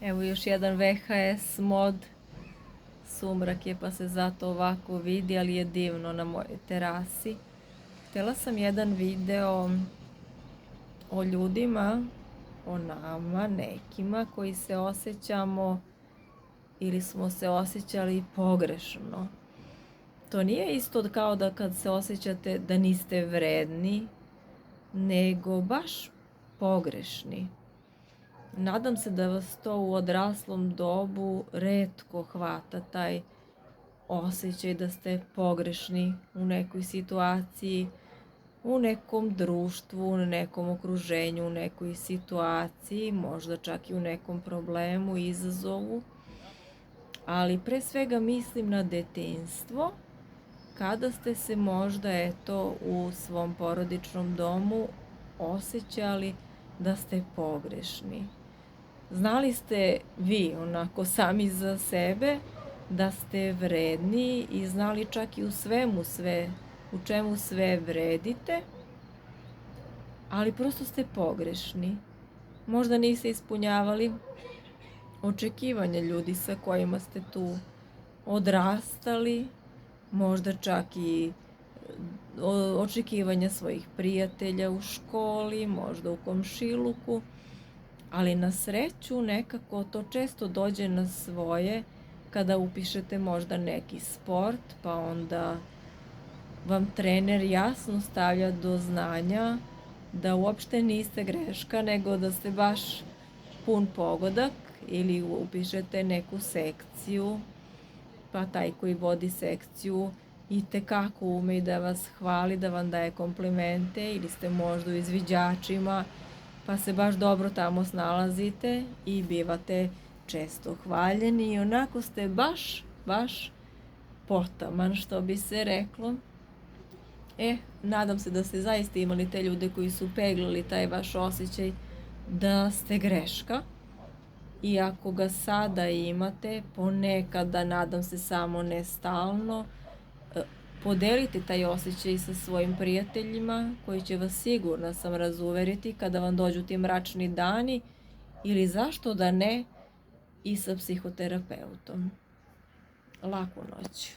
Evo još jedan VHS mod. Sumrak je pa se zato ovako vidi, ali je divno na mojoj terasi. Htjela sam jedan video o ljudima, o nama, nekima koji se osjećamo ili smo se osjećali pogrešno. To nije isto kao da kad se osjećate da niste vredni, nego baš pogrešni. Nadam se da vas to u odraslom dobu retko hvata taj osjećaj da ste pogrešni u nekoj situaciji, u nekom društvu, u nekom okruženju, u nekoj situaciji, možda čak i u nekom problemu, izazovu. Ali pre svega mislim na detinjstvo, kada ste se možda u svom porodičnom domu osjećali da ste pogrešni. Znali ste vi onako sami za sebe da ste vredni i znali čak i u čemu sve vredite, ali prosto ste pogrešni. Možda niste ispunjavali očekivanja ljudi sa kojima ste tu odrastali, možda čak i očekivanja svojih prijatelja u školi, možda u komšiluku, ali na sreću nekako to često dođe na svoje kada upišete možda neki sport, pa onda vam trener jasno stavlja do znanja da uopšte niste greška, nego da ste baš pun pogodak, ili upišete neku sekciju, pa taj koji vodi sekciju itekako ume i da vas hvali, da vam daje komplimente, ili ste možda u izviđačima, pa se baš dobro tamo snalazite i bivate često hvaljeni i onako ste baš potaman, što bi se reklo. Nadam se da ste zaista imali te ljude koji su peglali taj vaš osjećaj da ste greška. I ako ga sada imate, ponekada, nadam se samo ne stalno, podelite taj osjećaj sa svojim prijateljima koji će vas, sigurna sam, razuveriti kada vam dođu ti mračni dani, ili zašto da ne i sa psihoterapeutom. Laku noć.